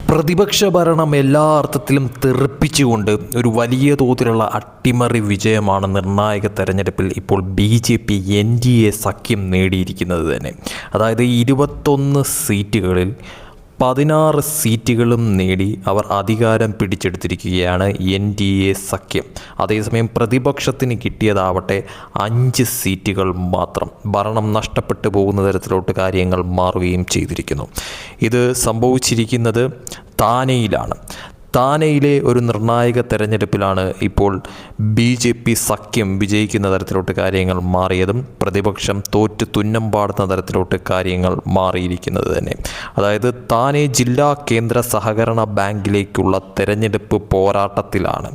പ്രതിപക്ഷ ഭരണം എല്ലാ അർത്ഥത്തിലും തെറിപ്പിച്ചുകൊണ്ട് ഒരു വലിയ തോതിലുള്ള അട്ടിമറി വിജയമാണ് നിർണായക തെരഞ്ഞെടുപ്പിൽ ഇപ്പോൾ BJP NDA സഖ്യം നേടിയിരിക്കുന്നത് തന്നെ. അതായത് 21 സീറ്റുകളിൽ 16 സീറ്റുകളും നേടി അവർ അധികാരം പിടിച്ചെടുത്തിരിക്കുകയാണ് NDA സഖ്യം. അതേസമയം പ്രതിപക്ഷത്തിന് കിട്ടിയതാവട്ടെ 5 സീറ്റുകൾ മാത്രം. ഭരണം നഷ്ടപ്പെട്ടു പോകുന്ന തരത്തിലോട്ട് കാര്യങ്ങൾ മാറുകയും ചെയ്തിരിക്കുന്നു. ഇത് സംഭവിച്ചിരിക്കുന്നത് താനെയിലാണ്. താനെയിലെ ഒരു നിർണായക തെരഞ്ഞെടുപ്പിലാണ് ഇപ്പോൾ BJP സഖ്യം വിജയിക്കുന്ന തരത്തിലോട്ട് കാര്യങ്ങൾ മാറിയതും പ്രതിപക്ഷം തോറ്റ് തുന്നം പാടുന്ന തരത്തിലോട്ട് കാര്യങ്ങൾ മാറിയിരിക്കുന്നത് തന്നെ. അതായത് താനെ ജില്ലാ കേന്ദ്ര സഹകരണ ബാങ്കിലേക്കുള്ള തെരഞ്ഞെടുപ്പ് പോരാട്ടത്തിലാണ്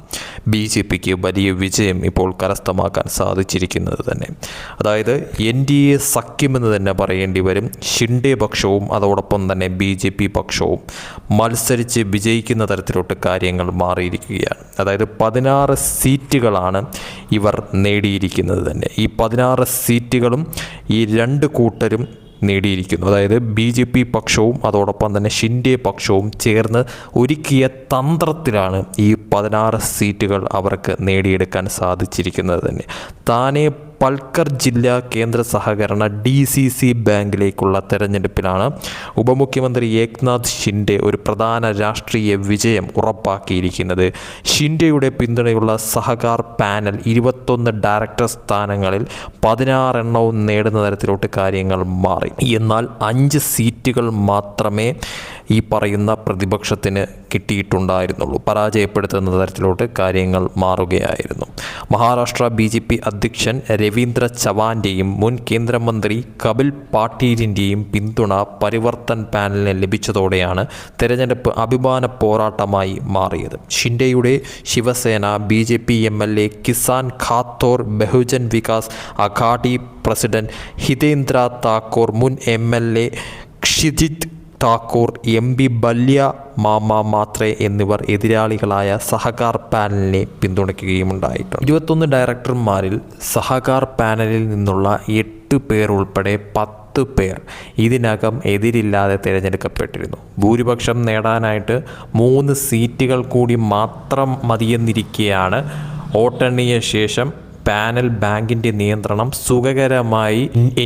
BJPക്ക് വലിയ വിജയം ഇപ്പോൾ കരസ്ഥമാക്കാൻ സാധിച്ചിരിക്കുന്നത് തന്നെ. അതായത് NDA സഖ്യമെന്ന് തന്നെ പറയേണ്ടി വരും. ഷിൻഡെ പക്ഷവും അതോടൊപ്പം തന്നെ BJP പക്ഷവും മത്സരിച്ച് വിജയിക്കുന്ന തരത്തിലോട്ട് കാര്യങ്ങൾ മാറിയിരിക്കുകയാണ്. അതായത് 16 സീറ്റുകളാണ് ഇവർ നേടിയിരിക്കുന്നത് തന്നെ. ഈ 16 സീറ്റുകളും ഈ രണ്ട് കൂട്ടരും നേടിയിരിക്കുന്നു. അതായത് BJP പക്ഷവും അതോടൊപ്പം തന്നെ ഷിൻഡെ പക്ഷവും ചേർന്ന് ഒരുക്കിയ തന്ത്രത്തിലാണ് ഈ 16 സീറ്റുകൾ അവർക്ക് നേടിയെടുക്കാൻ സാധിച്ചിരിക്കുന്നത് തന്നെ. താനെ പൽക്കർ ജില്ലാ കേന്ദ്ര സഹകരണ DCC ബാങ്കിലേക്കുള്ള തെരഞ്ഞെടുപ്പിലാണ് ഉപമുഖ്യമന്ത്രി ഏക്നാഥ് ഷിൻഡെ ഒരു പ്രധാന രാഷ്ട്രീയ വിജയം ഉറപ്പാക്കിയിരിക്കുന്നത്. ഷിൻഡെയുടെ പിന്തുണയുള്ള സഹകാർ പാനൽ 21 ഡയറക്ടർ സ്ഥാനങ്ങളിൽ 16 എണ്ണവും നേടുന്ന തരത്തിലോട്ട് കാര്യങ്ങൾ മാറി. എന്നാൽ 5 സീറ്റുകൾ മാത്രമേ ഈ പറയുന്ന പ്രതിപക്ഷത്തിന് കിട്ടിയിട്ടുണ്ടായിരുന്നുള്ളൂ. പരാജയപ്പെടുത്തുന്ന തരത്തിലോട്ട് കാര്യങ്ങൾ മാറുകയായിരുന്നു. മഹാരാഷ്ട്ര BJP അധ്യക്ഷൻ രവീന്ദ്ര ചവാന്റെയും മുൻ കേന്ദ്രമന്ത്രി കപിൽ പാട്ടീലിൻ്റെയും പിന്തുണ പരിവർത്തൻ പാനലിന് ലഭിച്ചതോടെയാണ് തെരഞ്ഞെടുപ്പ് അഭിമാന പോരാട്ടമായി മാറിയത്. ഷിൻഡെയുടെ Shiv Sena BJP MLA Kisan Kathore Bahujan Vikas Aghadi president Hitendra Thakur, മുൻ MLA ക്ഷിജിത് ഠാക്കൂർ, MP ബല്യ മാമ മാത്രേ എന്നിവർ എതിരാളികളായ സഹകാർ പാനലിനെ പിന്തുണയ്ക്കുകയുമുണ്ടായിട്ടുണ്ട്. 21 ഡയറക്ടർമാരിൽ സഹകാർ പാനലിൽ നിന്നുള്ള 8 പേർ ഉൾപ്പെടെ 10 പേർ ഇതിനകം എതിരില്ലാതെ തിരഞ്ഞെടുക്കപ്പെട്ടിരുന്നു. ഭൂരിപക്ഷം നേടാനായിട്ട് 3 സീറ്റുകൾ കൂടി മാത്രം മതിയെന്നിരിക്കെയാണ് വോട്ടെണ്ണിയ ശേഷം പാനൽ ബാങ്കിൻ്റെ നിയന്ത്രണം സുഖകരമായി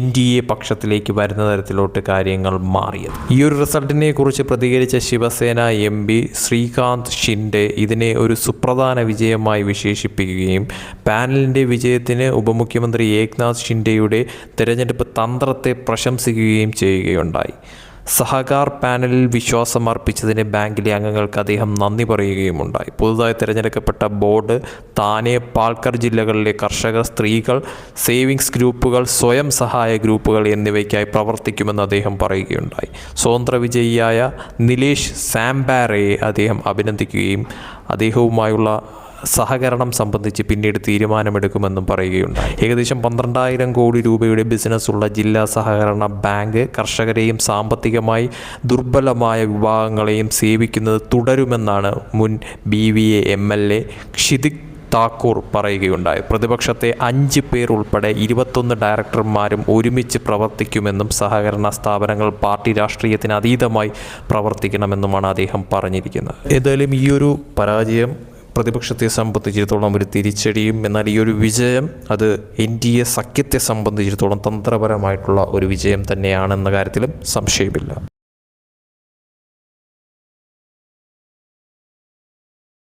NDA പക്ഷത്തിലേക്ക് വരുന്ന തരത്തിലോട്ട് കാര്യങ്ങൾ മാറിയത്. ഈ ഒരു റിസൾട്ടിനെ കുറിച്ച് പ്രതികരിച്ച ശിവസേന MP ശ്രീകാന്ത് ഷിൻഡെ ഇതിനെ ഒരു സുപ്രധാന വിജയമായി വിശേഷിപ്പിക്കുകയും പാനലിൻ്റെ വിജയത്തിന് ഉപമുഖ്യമന്ത്രി ഏക്നാഥ് ഷിൻഡെയുടെ തെരഞ്ഞെടുപ്പ് തന്ത്രത്തെ പ്രശംസിക്കുകയും ചെയ്യുകയുണ്ടായി. സഹകാർ പാനലിൽ വിശ്വാസം അർപ്പിച്ചതിന് ബാങ്കിലെ അംഗങ്ങൾക്ക് അദ്ദേഹം നന്ദി പറയുകയുമുണ്ടായി. പുതുതായി തിരഞ്ഞെടുക്കപ്പെട്ട ബോർഡ് താനെ പാൽക്കർ ജില്ലകളിലെ കർഷകർ, സ്ത്രീകൾ, സേവിങ്സ് ഗ്രൂപ്പുകൾ, സ്വയം സഹായ ഗ്രൂപ്പുകൾ എന്നിവയ്ക്കായി പ്രവർത്തിക്കുമെന്ന് അദ്ദേഹം പറയുകയുണ്ടായി. സ്വതന്ത്ര വിജയിയായ നിലേഷ് സാംബാരയെ അദ്ദേഹം അഭിനന്ദിക്കുകയും അദ്ദേഹവുമായുള്ള സഹകരണം സംബന്ധിച്ച് പിന്നീട് തീരുമാനമെടുക്കുമെന്നും പറയുകയുണ്ടായി. ഏകദേശം 12,000 കോടി രൂപയുടെ ബിസിനസ്സുള്ള ജില്ലാ സഹകരണ ബാങ്ക് കർഷകരെയും സാമ്പത്തികമായി ദുർബലമായ വിഭാഗങ്ങളെയും സേവിക്കുന്നത് തുടരുമെന്നാണ് മുൻ BVA MLA ക്ഷിതിക് താക്കൂർ പറയുകയുണ്ടായി. പ്രതിപക്ഷത്തെ 5 പേർ ഉൾപ്പെടെ 21 ഡയറക്ടർമാരും ഒരുമിച്ച് പ്രവർത്തിക്കുമെന്നും സഹകരണ സ്ഥാപനങ്ങൾ പാർട്ടി രാഷ്ട്രീയത്തിന് അതീതമായി പ്രവർത്തിക്കണമെന്നുമാണ് അദ്ദേഹം പറഞ്ഞിരിക്കുന്നത്. ഏതായാലും ഈ ഒരു പരാജയം പ്രതിപക്ഷത്തെ സംബന്ധിച്ചിടത്തോളം ഒരു തിരിച്ചടിയും, എന്നാൽ ഈ ഒരു വിജയം അത് NDA സഖ്യത്തെ സംബന്ധിച്ചിടത്തോളം തന്ത്രപരമായിട്ടുള്ള ഒരു വിജയം തന്നെയാണെന്ന കാര്യത്തിലും സംശയമില്ല.